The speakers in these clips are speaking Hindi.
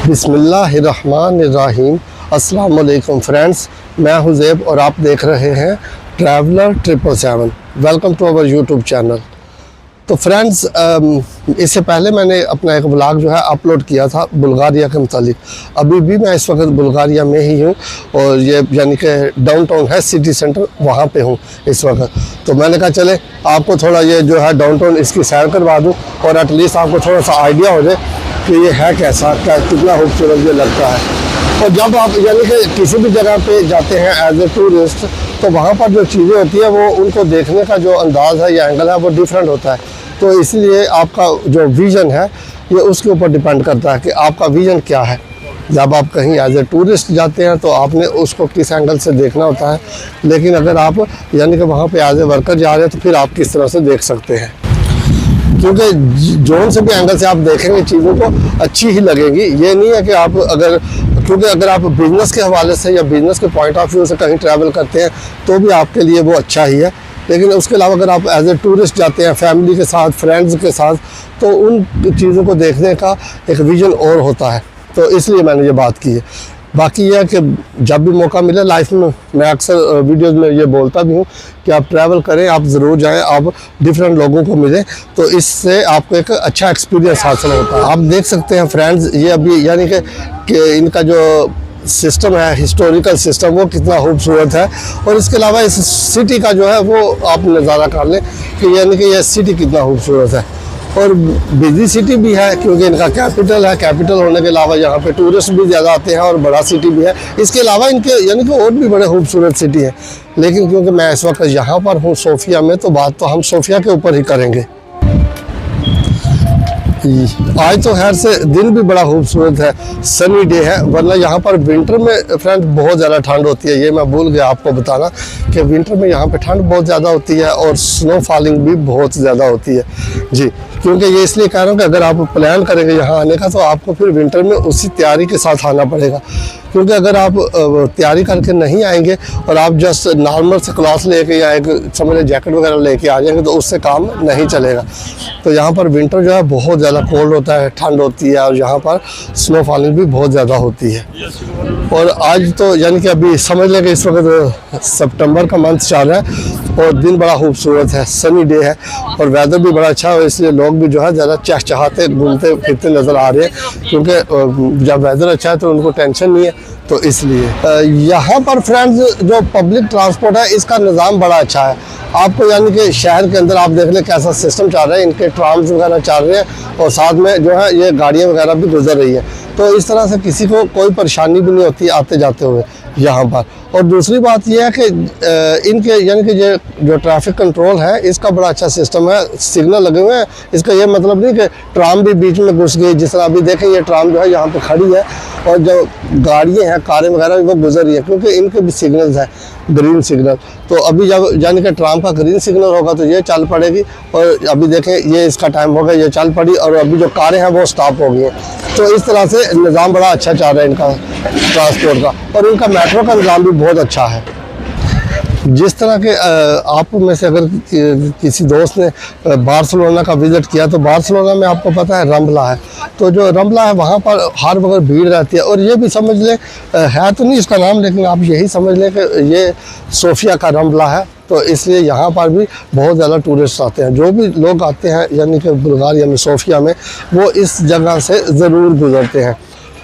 बिस्मिल्लाहिर्रहमानिर्रहीम। अस्सलाम वालेकुम फ्रेंड्स, मैं हूं ज़ैब और आप देख रहे हैं traveller 777। Welcome to our YouTube channel. तो फ्रेंड्स, इससे पहले मैंने अपना एक व्लॉग जो है अपलोड किया था बुल्गारिया के मुतालिक। अभी भी मैं इस वक्त बुल्गारिया में ही हूँ और ये यानी कि डाउनटाउन है, सिटी सेंटर, वहाँ पे हूँ इस वक्त। तो मैंने कहा चले आपको थोड़ा ये जो है डाउनटाउन इसकी सैर करवा दूँ और एटलीस्ट आपको थोड़ा सा आइडिया हो जाए कि ये है कैसा, कितना खूबसूरत ये लगता है। और जब आप यानी कि किसी भी जगह पे जाते हैं एज ए टूरिस्ट, तो वहाँ पर जो चीज़ें होती है वो उनको देखने का जो अंदाज़ है या एंगल है वो डिफरेंट होता है। तो इसलिए आपका जो विज़न है ये उसके ऊपर डिपेंड करता है कि आपका विज़न क्या है। जब आप कहीं एज ए टूरिस्ट जाते हैं तो आपने उसको किस एंगल से देखना होता है, लेकिन अगर आप यानी कि वहाँ पे एज ए वर्कर जा रहे हैं तो फिर आप किस तरह से देख सकते हैं, क्योंकि जोन से भी एंगल से आप देखेंगे चीज़ों को अच्छी ही लगेगी। ये नहीं है कि आप क्योंकि अगर आप बिज़नेस के हवाले से या बिज़नेस के पॉइंट ऑफ व्यू से कहीं ट्रैवल करते हैं तो भी आपके लिए वो अच्छा ही है, लेकिन उसके अलावा अगर आप एज ए टूरिस्ट जाते हैं फैमिली के साथ, फ्रेंड्स के साथ, तो उन चीज़ों को देखने का एक विज़न और होता है। तो इसलिए मैंने ये बात की है। बाकी यह है कि जब भी मौका मिले लाइफ में, मैं अक्सर वीडियोस में ये बोलता भी हूँ कि आप ट्रैवल करें, आप ज़रूर जाएं, आप डिफरेंट लोगों को मिलें, तो इससे आपको एक अच्छा एक्सपीरियंस हासिल होता है। आप देख सकते हैं फ्रेंड्स, ये अभी यानी कि इनका जो सिस्टम है, हिस्टोरिकल सिस्टम, वो कितना खूबसूरत है। और इसके अलावा इस सिटी का जो है वो आप नज़ारा कर लें कि यानी कि यह सिटी कितना खूबसूरत है। और बिजी सिटी भी है क्योंकि इनका कैपिटल है। कैपिटल होने के अलावा यहाँ पे टूरिस्ट भी ज़्यादा आते हैं और बड़ा सिटी भी है। इसके अलावा इनके यानी कि और भी बड़े खूबसूरत सिटी है, लेकिन क्योंकि मैं इस वक्त यहाँ पर हूँ सोफिया में, तो बात तो हम सोफिया के ऊपर ही करेंगे। आज तो खैर से दिन भी बड़ा खूबसूरत है, सनी डे है, वरना यहाँ पर विंटर में फ्रेंड बहुत ज़्यादा ठंड होती है। ये मैं भूल गया आपको बताना कि विंटर में यहाँ पे ठंड बहुत ज़्यादा होती है और स्नो फॉलिंग भी बहुत ज़्यादा होती है जी। क्योंकि ये इसलिए कह रहा हूँ कि अगर आप प्लान करेंगे यहाँ आने का तो आपको फिर विंटर में उसी तैयारी के साथ आना पड़ेगा, क्योंकि अगर आप तैयारी करके नहीं आएंगे और आप जस्ट नॉर्मल से क्लास लेके या एक समझ जैकेट वगैरह लेके आ जाएंगे तो उससे काम नहीं चलेगा। तो यहाँ पर विंटर जो है बहुत ज़्यादा कोल्ड होता है, ठंड होती है और यहाँ पर स्नो फॉलिंग भी बहुत ज़्यादा होती है। और आज तो यानी कि अभी समझ लें कि इस वक्त सितंबर का मंथ चल रहा है और दिन बड़ा खूबसूरत है, सनी डे है और वेदर भी बड़ा अच्छा है, इसलिए लोग भी जो है ज़्यादा चहचहाते घूमते फिरते नज़र आ रहे हैं, क्योंकि जब वेदर अच्छा है तो उनको टेंशन नहीं है। तो इसलिए यहाँ पर फ्रेंड्स जो पब्लिक ट्रांसपोर्ट है इसका निज़ाम बड़ा अच्छा है। आपको यानी कि शहर के अंदर आप देख लें कैसा सिस्टम चल रहा है, इनके ट्राम्स वगैरह चल रहे हैं और साथ में जो है ये गाड़ियाँ वगैरह भी गुजर रही है। तो इस तरह से किसी को कोई परेशानी भी नहीं होती आते जाते हुए यहाँ पर। और दूसरी बात यह है कि इनके यानी कि ये जो ट्रैफिक कंट्रोल है इसका बड़ा अच्छा सिस्टम है, सिग्नल लगे हुए हैं। इसका ये मतलब नहीं कि ट्राम भी बीच में घुस गई, जिस तरह अभी देखें ये ट्राम जो है यहाँ पे खड़ी है और जो गाड़ियाँ हैं, कारें वगैरह वो गुजर रही है, क्योंकि इनके भी सिग्नल्स हैं, ग्रीन सिग्नल। तो अभी जब यानी कि ट्राम का ग्रीन सिग्नल होगा तो ये चल पड़ेगी और अभी देखें ये इसका टाइम हो गया, ये चल पड़ी और अभी जो कारें हैं वो स्टॉप हो गई हैं। तो इस तरह से निज़ाम बड़ा अच्छा चल रहा है इनका ट्रांसपोर्ट का, और इनका मेट्रो का निज़ाम भी बहुत अच्छा है। जिस तरह के आप में से अगर किसी दोस्त ने बार्सिलोना का विज़िट किया तो बार्सिलोना में आपको पता है रंबला है, तो जो रंबला है वहाँ पर हर वक्त भीड़ रहती है। और ये भी समझ लें, है तो नहीं इसका नाम, लेकिन आप यही समझ लें कि ये सोफिया का रंबला है, तो इसलिए यहाँ पर भी बहुत ज़्यादा टूरिस्ट आते हैं। जो भी लोग आते हैं यानी कि बुल्गारिया में, सोफिया में, वो इस जगह से ज़रूर गुजरते हैं।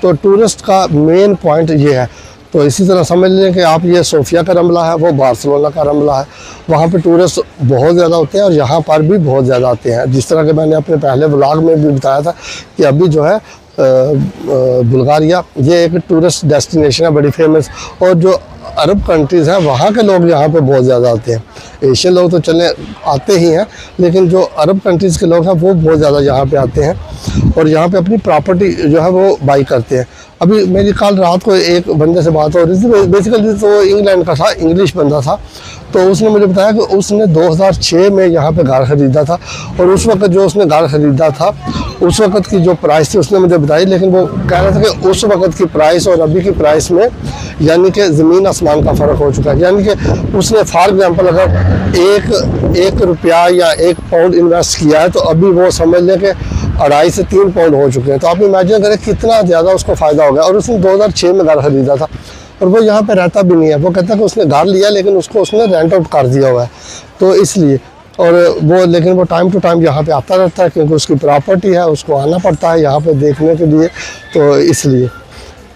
तो टूरिस्ट का मेन पॉइंट ये है। तो इसी तरह समझ लें कि आप ये सोफिया का रंबला है, वो बार्सिलोना का रंबला है, वहाँ पे टूरिस्ट बहुत ज़्यादा होते हैं और यहाँ पर भी बहुत ज़्यादा आते हैं। जिस तरह के मैंने अपने पहले व्लॉग में भी बताया था कि अभी जो है बुल्गारिया ये एक टूरिस्ट डेस्टिनेशन है बड़ी फेमस, और जो अरब कंट्रीज़ हैं वहाँ के लोग यहाँ पे बहुत ज़्यादा आते हैं। एशियन लोग तो चले आते ही हैं, लेकिन जो अरब कंट्रीज़ के लोग हैं वो बहुत ज़्यादा यहाँ पे आते हैं और यहाँ पे अपनी प्रॉपर्टी जो है वो बाई करते हैं। अभी मेरी कल रात को एक बंदे से बात हो रही थी, बेसिकली तो इंग्लैंड का था, इंग्लिश बंदा था, तो उसने मुझे बताया कि उसने 2006 में यहाँ पे घर ख़रीदा था और उस वक्त जो उसने घर ख़रीदा था उस वक्त की जो प्राइस थी उसने मुझे बताई, लेकिन वो कह रहा था कि उस वक्त की प्राइस और अभी की प्राइस में यानी कि ज़मीन आसमान का फ़र्क हो चुका है। यानी कि उसने फॉर एग्जांपल अगर एक रुपया या 1 पाउंड इन्वेस्ट किया है तो अभी वो समझ लें कि 2.5 से 3 पाउंड हो चुके हैं। तो आप इमेजिन करें कितना ज़्यादा उसको फ़ायदा हो गया। और उसने 2006 में घर खरीदा था और वो यहाँ पे रहता भी नहीं है। वो कहता है कि उसने घर लिया लेकिन उसको उसने रेंट आउट कर दिया हुआ है, तो इसलिए। और वो लेकिन वो टाइम टू टाइम यहाँ पे आता रहता है क्योंकि उसकी प्रॉपर्टी है, उसको आना पड़ता है यहाँ पे देखने के लिए, तो इसलिए।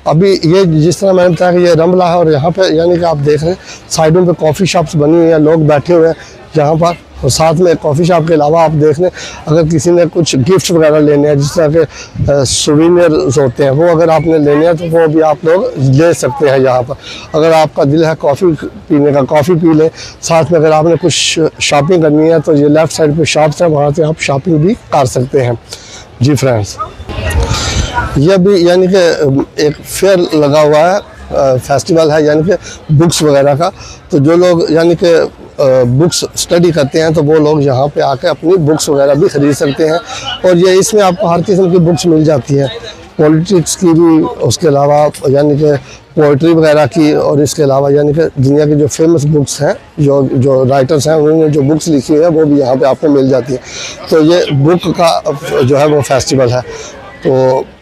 अभी ये जिस तरह मैंने बताया कि ये रमला है और यहाँ पे यानी कि आप देख रहे हैं साइडों पे कॉफ़ी शॉप्स बनी हुई हैं, लोग बैठे हुए हैं यहाँ पर। और साथ में कॉफ़ी शॉप के अलावा आप देख लें अगर किसी ने कुछ गिफ्ट वगैरह लेने हैं, जिस तरह के सुवीनियर्स होते हैं, वो अगर आपने लेने हैं तो वो भी आप लोग ले सकते हैं यहाँ पर। अगर आपका दिल है कॉफ़ी पीने का, कॉफ़ी पी लें। साथ में अगर आपने कुछ शॉपिंग करनी है तो ये लेफ़्ट साइड पे शॉप्स हैं, वहाँ से आप शॉपिंग भी कर सकते हैं। जी फ्रेंड्स, यह भी यानी कि एक फेयर लगा हुआ है, फेस्टिवल है यानी कि बुक्स वगैरह का। तो जो लोग यानी कि बुक्स स्टडी करते हैं तो वो लोग यहाँ पे आके अपनी बुक्स वगैरह भी ख़रीद सकते हैं। और ये इसमें आपको हर किस्म की बुक्स मिल जाती हैं, पॉलिटिक्स की भी, उसके अलावा यानी कि पोइट्री वगैरह की, और इसके अलावा यानी कि दुनिया की जो फेमस बुक्स हैं, जो राइटर्स हैं उन्होंने जो बुक्स लिखी हुई है वो भी यहाँ पे आपको मिल जाती है। तो ये बुक का जो है वो फेस्टिवल है। तो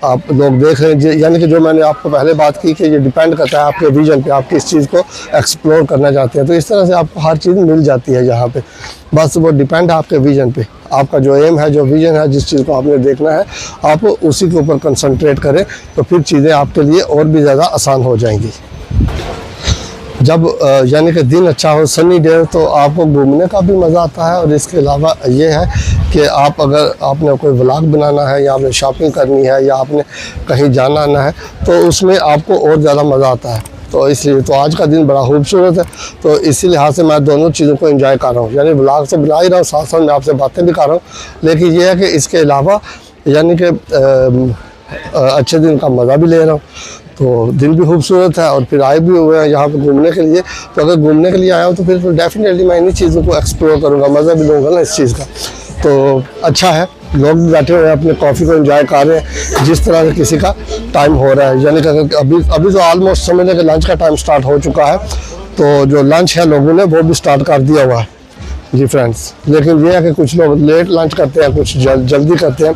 आप लोग देख रहे हैं यानी कि जो मैंने आपको पहले बात की कि ये डिपेंड करता है आपके विजन पे, आप किस चीज़ को एक्सप्लोर करना चाहते हैं। तो इस तरह से आपको हर चीज़ मिल जाती है यहाँ पे, बस वो डिपेंड है आपके विजन पे। आपका जो एम है, जो विजन है, जिस चीज़ को आपने देखना है, आप उसी के ऊपर कंसंट्रेट करें तो फिर चीज़ें आपके लिए और भी ज़्यादा आसान हो जाएंगी। जब यानी कि दिन अच्छा हो, सनी डे, तो आपको घूमने का भी मज़ा आता है। और इसके अलावा ये है कि आप अगर आपने कोई व्लॉग बनाना है या आपने शॉपिंग करनी है या आपने कहीं जाना आना है तो उसमें आपको और ज़्यादा मज़ा आता है। तो इसलिए तो आज का दिन बड़ा खूबसूरत है, तो इसी लिहाज से मैं दोनों चीज़ों को एंजॉय कर रहा हूँ। यानी व्लॉग से बना ही रहा हूँ, साथ साथ मैं आपसे बातें भी कर रहा हूँ। लेकिन ये है कि इसके अलावा यानी कि अच्छे दिन का मज़ा भी ले रहा हूँ। तो दिन भी खूबसूरत है और फिर आए भी हुए हैं यहाँ पे घूमने के लिए। तो अगर घूमने के लिए आया हूँ तो फिर डेफिनेटली मैं इन्हीं चीज़ों को एक्सप्लोर करूँगा, मज़ा भी लूँगा ना इस चीज़ का। तो अच्छा है, लोग भी बैठे हुए हैं अपने कॉफ़ी को एंजॉय कर रहे हैं जिस तरह से किसी का टाइम हो रहा है। यानी कि अभी तो ऑलमोस्ट समझ लें कि लंच का टाइम स्टार्ट हो चुका है। तो जो लंच है लोगों ने वो भी स्टार्ट कर दिया हुआ है। जी फ्रेंड्स, लेकिन ये है कि कुछ लोग लेट लंच करते हैं, कुछ जल्दी करते हैं,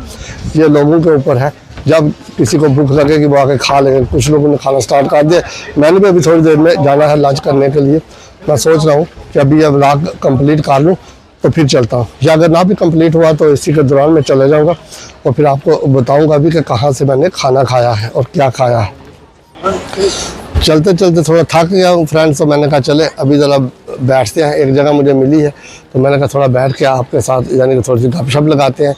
ये लोगों के ऊपर है। जब किसी को भूख लगे कि वो आके खा लेंगे। कुछ लोगों ने खाना स्टार्ट कर दिया, मैंने भी अभी थोड़ी देर में जाना है लंच करने के लिए। मैं सोच रहा हूँ कि अभी ये व्लॉग कंप्लीट कर लूँ तो फिर चलता हूँ, या अगर ना भी कंप्लीट हुआ तो इसी के दौरान मैं चले जाऊँगा और फिर आपको बताऊँगा भी कि कहाँ से मैंने खाना खाया है और क्या खाया है। चलते चलते थोड़ा थक गया हूँ फ्रेंड्स, तो मैंने कहा चले अभी ज़रा बैठते हैं। एक जगह मुझे मिली है तो मैंने कहा थोड़ा बैठ के आपके साथ यानी कि थोड़ी सी गपशप लगाते हैं।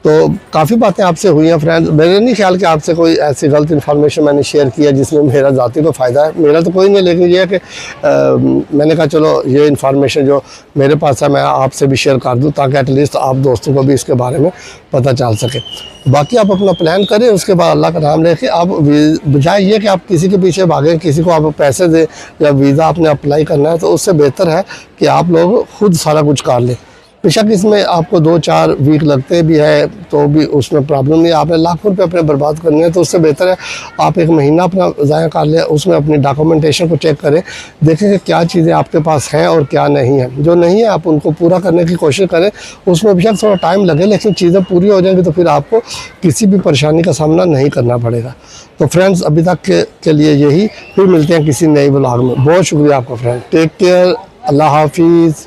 तो काफ़ी बातें आपसे हुई हैं फ्रेंड्स। मेरे नहीं ख्याल कि आपसे कोई ऐसी गलत इन्फॉर्मेशन मैंने शेयर किया जिसमें मेरा ज़ाती को फ़ायदा है। मेरा तो कोई नहीं, लेकिन ये है कि मैंने कहा चलो ये इन्फॉर्मेशन जो मेरे पास है मैं आपसे भी शेयर कर दूं ताकि एटलीस्ट आप दोस्तों को भी इसके बारे में पता चल सके। बाकी आप अपना प्लान करें, उसके बाद अल्लाह का नाम लेके आप, बजाय ये कि आप किसी के पीछे भागें, किसी को आप पैसे दें या वीज़ा आपने अप्लाई करना है, तो उससे बेहतर है कि आप लोग खुद सारा कुछ कर लें। बेशक इसमें आपको 2-4 वीक लगते भी है तो भी उसमें प्रॉब्लम नहीं है। आपने लाखों रुपये अपने बर्बाद करने हैं तो उससे बेहतर है आप 1 महीना अपना ज़ाया कर लें, उसमें अपनी डॉक्यूमेंटेशन को चेक करें, देखें कि क्या चीज़ें आपके पास हैं और क्या नहीं है। जो नहीं है आप उनको पूरा करने की कोशिश करें, उसमें बेशक थोड़ा टाइम लगे लेकिन चीज़ें पूरी हो जाएंगी तो फिर आपको किसी भी परेशानी का सामना नहीं करना पड़ेगा। तो फ्रेंड्स अभी तक के लिए यही, फिर मिलते हैं किसी नए व्लॉग में। बहुत शुक्रिया आपका फ्रेंड, टेक केयर, अल्लाह हाफिज़।